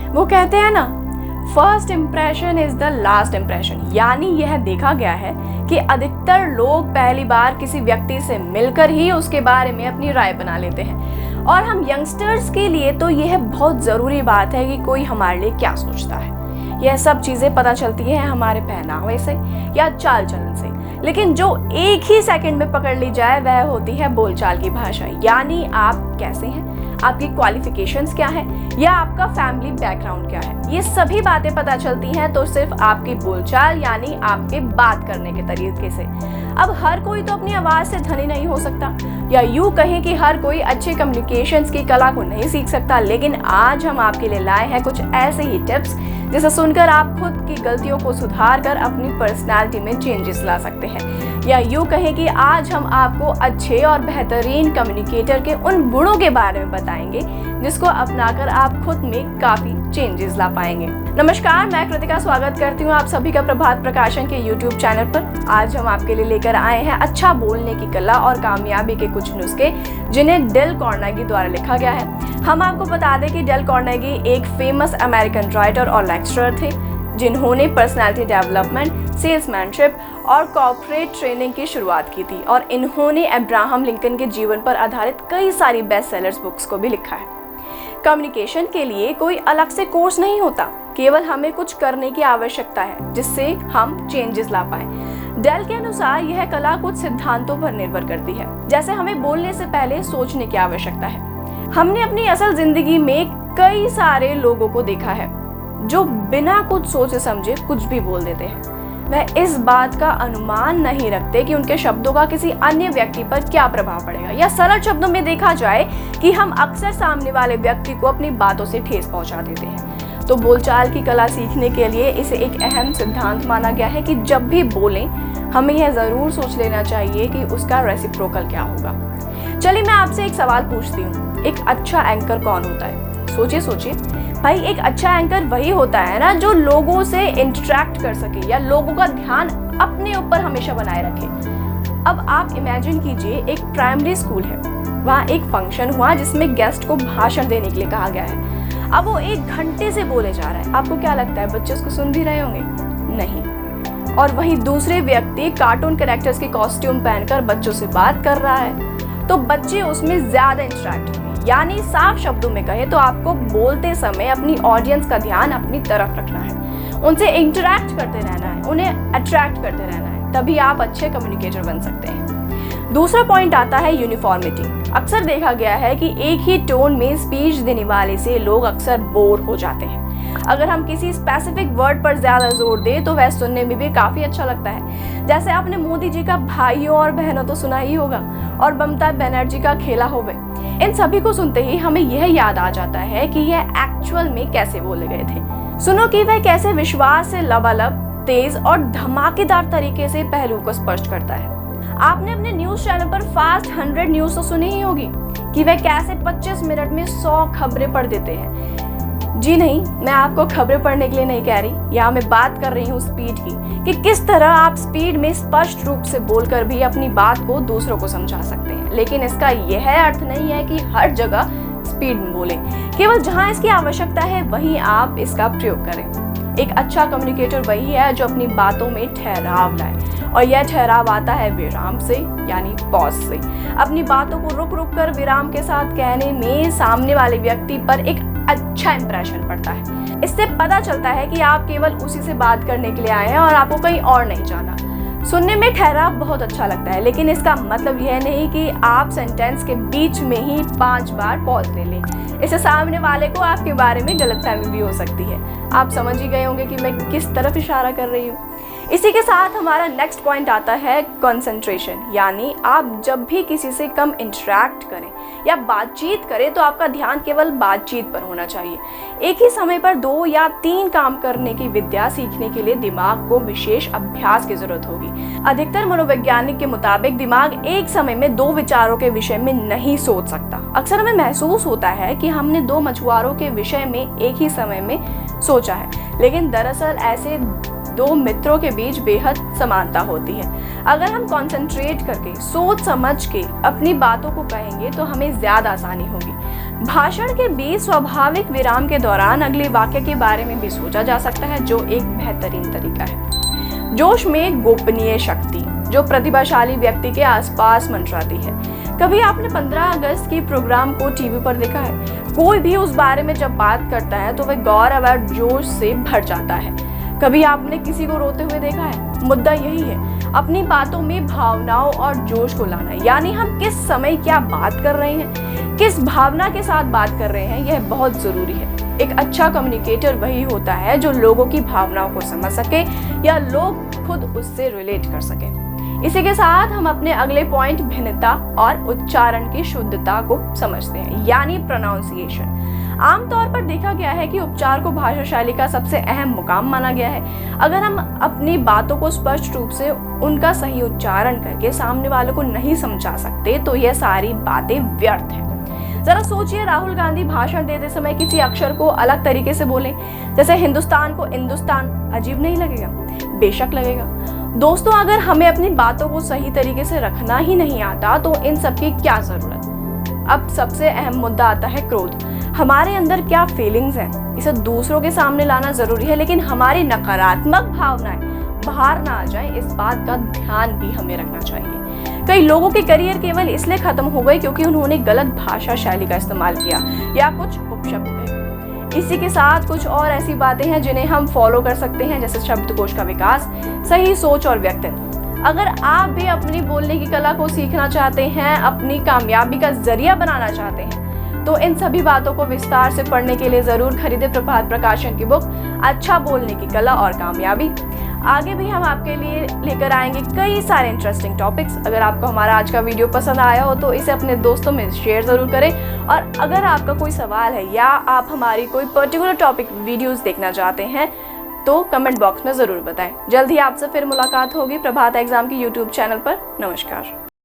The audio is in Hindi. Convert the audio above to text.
वो कहते हैं ना, first impression is the last impression. यानी यह देखा गया है कि अधिकतर लोग पहली बार किसी व्यक्ति से मिलकर ही उसके बारे में अपनी राय बना लेते हैं। और हम यंगस्टर्स के लिए तो यह बहुत ज़रूरी बात है कि कोई हमारे लिए क्या सोचता है। यह सब चीज़ें पता चलती हैं हमारे पहनावे से या चाल चलन से, लेकिन जो एक ही सेकंड में पकड़ ली जाए वह होती है बोलचाल की भाषा। यानी आप कैसे हैं, आपकी क्वालिफिकेशंस क्या है या आपका फैमिली बैकग्राउंड क्या है। ये सभी बातें पता चलती हैं तो सिर्फ आपकी बोलचाल यानी आपके बात करने के तरीके से। अब हर कोई तो अपनी आवाज़ से धनी नहीं हो सकता, या यूँ कहें कि हर कोई अच्छे कम्युनिकेशंस की कला को नहीं सीख सकता। लेकिन आज हम आपके लिए लाए हैं कुछ ऐसे ही टिप्स जिसे सुनकर आप खुद की गलतियों को सुधार कर अपनी पर्सनालिटी में चेंजेस ला सकते हैं। या यूँ कहें कि आज हम आपको अच्छे और बेहतरीन कम्युनिकेटर के उन गुणों के बारे में बताएंगे जिसको अपनाकर आप खुद में काफ़ी चेंजेस ला पाएंगे। नमस्कार, मैं कृतिका स्वागत करती हूँ आप सभी का प्रभात प्रकाशन के YouTube चैनल पर। आज हम आपके लिए लेकर आए हैं अच्छा बोलने की कला और कामयाबी के कुछ नुस्खे जिन्हें डेल कार्नेगी द्वारा लिखा गया है। हम आपको बता दें कि डेल कार्नेगी एक फेमस अमेरिकन राइटर और लेक्चरर थे जिन्होंने पर्सनालिटी डेवलपमेंट, सेल्समैनशिप और कॉर्पोरेट ट्रेनिंग की शुरुआत की थी। और इन्होंने अब्राहम लिंकन के जीवन पर आधारित कई सारी बेस्ट सेलर्स बुक्स को भी लिखा है। कम्युनिकेशन के लिए कोई अलग से कोर्स नहीं होता, केवल हमें कुछ करने की आवश्यकता है जिससे हम चेंजेस ला पाए। डेल के अनुसार यह कला कुछ सिद्धांतों पर निर्भर करती है, जैसे हमें बोलने से पहले सोचने की आवश्यकता है। हमने अपनी असल जिंदगी में कई सारे लोगों को देखा है जो बिना कुछ सोचे समझे कुछ भी बोल देते हैं। वह इस बात का अनुमान नहीं रखते कि उनके शब्दों का किसी अन्य व्यक्ति पर क्या प्रभाव पड़ेगा, या सरल शब्दों में देखा जाए कि हम अक्सर सामने वाले व्यक्ति को अपनी बातों से ठेस पहुंचा देते हैं। तो बोलचाल की कला सीखने के लिए इसे एक अहम सिद्धांत माना गया है कि जब भी बोलें हमें यह जरूर सोच लेना चाहिए कि उसका रेसिप्रोकल क्या होगा। चलिए मैं आपसे एक सवाल पूछती हूँ, एक अच्छा एंकर कौन होता है? सोचिए भाई, एक अच्छा एंकर वही होता है ना जो लोगों से इंटरेक्ट कर सके या लोगों का ध्यान अपने ऊपर हमेशा बनाए रखे। अब आप इमेजिन कीजिए, एक प्राइमरी स्कूल है, वहाँ एक फंक्शन हुआ जिसमें गेस्ट को भाषण देने के लिए कहा गया है। अब वो 1 घंटे से बोले जा रहा है। आपको क्या लगता है बच्चे उसको सुन भी रहे होंगे? नहीं। और वहीं दूसरे व्यक्ति कार्टून कैरेक्टर्स के कॉस्ट्यूम पहनकर बच्चों से बात कर रहा है, तो बच्चे उसमें ज्यादा इंटरेक्ट होंगे। यानी साफ शब्दों में कहे तो आपको बोलते समय अपनी ऑडियंस का ध्यान अपनी तरफ रखना है, उनसे इंटरेक्ट करते रहना है, उन्हें अट्रैक्ट करते रहना है, तभी आप अच्छे कम्युनिकेटर बन सकते हैं। दूसरा पॉइंट आता है यूनिफॉर्मिटी। अक्सर देखा गया है कि एक ही टोन में स्पीच देने वाले से लोग अक्सर बोर हो जाते हैं। अगर हम किसी स्पेसिफिक वर्ड पर ज्यादा जोर दें तो वह सुनने में भी काफी अच्छा लगता है। जैसे आपने मोदी जी का भाइयों और बहनों तो सुना ही होगा, और ममता बनर्जी का खेला होवे। इन सभी को सुनते ही हमें यह याद आ जाता है कि यह एक्चुअल में कैसे बोले गए थे। सुनो कि वह कैसे विश्वास से लबालब, तेज और धमाकेदार तरीके से पहलू को स्पष्ट करता है। आपने अपने न्यूज चैनल पर फास्ट 100 न्यूज तो सुनी ही होगी कि वह कैसे 25 मिनट में 100 खबरें पढ़ देते हैं। जी नहीं, मैं आपको खबरें पढ़ने के लिए नहीं कह रही, यहाँ मैं बात कर रही हूँ स्पीड की, कि किस तरह आप स्पीड में स्पष्ट रूप से बोलकर भी अपनी बात को दूसरों को समझा सकते हैं। लेकिन इसका यह अर्थ नहीं है कि हर जगह स्पीड में बोलें, केवल जहाँ इसकी आवश्यकता है वहीं आप इसका प्रयोग करें। एक अच्छा कम्युनिकेटर वही है जो अपनी बातों में ठहराव लाए, और यह ठहराव आता है विराम से, यानी पॉज से। अपनी बातों को रुक रुक कर विराम के साथ कहने में सामने वाले व्यक्ति पर एक अच्छा इंप्रेशन पड़ता है। इससे पता चलता है कि आप केवल उसी से बात करने के लिए आए हैं और आपको कहीं और नहीं जाना। सुनने में ठहराव बहुत अच्छा लगता है, लेकिन इसका मतलब यह नहीं कि आप सेंटेंस के बीच में ही 5 बार पॉज ले लें। इससे सामने वाले को आपके बारे में गलतफहमी भी हो सकती है। आप समझ ही गए होंगे कि मैं किस तरफ इशारा कर रही हूँ। इसी के साथ हमारा नेक्स्ट पॉइंट आता है कंसंट्रेशन। यानी आप जब भी किसी से कम इंटरेक्ट करें या बातचीत करें तो आपका ध्यान केवल बातचीत पर होना चाहिए। एक ही समय पर 2 या 3 काम करने की विद्या सीखने के लिए दिमाग को विशेष अभ्यास की जरूरत होगी। अधिकतर मनोवैज्ञानिक के मुताबिक दिमाग एक समय में 2 विचारों के विषय में नहीं सोच सकता। अक्सर हमें महसूस होता है कि हमने 2 मछुआरों के विषय में एक ही समय में सोचा है, लेकिन दरअसल ऐसे 2 मित्रों के बीच बेहद समानता होती है। अगर हम कंसंट्रेट करके सोच समझ के अपनी बातों को कहेंगे तो हमें ज्यादा आसानी होगी। भाषण के बीच स्वाभाविक विराम के दौरान अगले वाक्य के बारे में भी सोचा जा सकता है, जो एक बेहतरीन तरीका है। जोश में गोपनीय शक्ति जो प्रतिभाशाली व्यक्ति के आसपास मंडराती है। कभी आपने 15 अगस्त के प्रोग्राम को टीवी पर देखा है? कोई भी उस बारे में जब बात करता है तो वह गौरव और जोश से भर जाता है। कभी आपने किसी को रोते हुए देखा है? मुद्दा यही है, अपनी बातों में भावनाओं और जोश को लाना, यानी हम किस समय क्या बात कर रहे हैं, किस भावना के साथ बात कर रहे हैं, यह बहुत जरूरी है। एक अच्छा कम्युनिकेटर वही होता है जो लोगों की भावनाओं को समझ सके या लोग खुद उससे रिलेट कर सके। इसी के साथ हम अपने अगले पॉइंट भिन्नता और उच्चारण की शुद्धता को समझते हैं, यानी प्रोनाउंसिएशन। आमतौर पर देखा गया है कि उपचार को भाषा शैली का सबसे अहम मुकाम माना गया है। अगर हम अपनी बातों को स्पष्ट रूप से उनका सही उच्चारण करके सामने वालों को नहीं समझा सकते तो यह सारी बातें व्यर्थ है। जरा सोचिए, राहुल गांधी भाषण देते समय किसी अक्षर को अलग तरीके से बोले, जैसे हिंदुस्तान को इंदुस्तान। अजीब नहीं लगेगा? बेशक लगेगा। दोस्तों, अगर हमें अपनी बातों को सही तरीके से रखना ही नहीं आता तो इन सब की क्या जरूरत। अब सबसे अहम मुद्दा आता है क्रोध। हमारे अंदर क्या फीलिंग्स हैं, इसे दूसरों के सामने लाना जरूरी है, लेकिन हमारी नकारात्मक भावनाएं बाहर ना आ जाए, इस बात का ध्यान भी हमें रखना चाहिए। कई लोगों के करियर केवल इसलिए खत्म हो गए क्योंकि उन्होंने गलत भाषा शैली का इस्तेमाल किया या कुछ उपशब्द गए। इसी के साथ कुछ और ऐसी बातें हैं जिन्हें हम फॉलो कर सकते हैं, जैसे शब्दकोश का विकास, सही सोच और व्यक्तित्व। अगर आप भी अपनी बोलने की कला को सीखना चाहते हैं, अपनी कामयाबी का जरिया बनाना चाहते हैं, तो इन सभी बातों को विस्तार से पढ़ने के लिए जरूर खरीदे प्रभात प्रकाशन की बुक अच्छा बोलने की कला और कामयाबी। आगे भी हम आपके लिए लेकर आएंगे कई सारे इंटरेस्टिंग टॉपिक्स। अगर आपको हमारा आज का वीडियो पसंद आया हो तो इसे अपने दोस्तों में शेयर जरूर करें, और अगर आपका कोई सवाल है या आप हमारी कोई पर्टिकुलर टॉपिक वीडियोस देखना चाहते हैं तो कमेंट बॉक्स में जरूर बताएं। जल्द ही आपसे फिर मुलाकात होगी प्रभात एग्जाम की यूट्यूब चैनल पर। नमस्कार।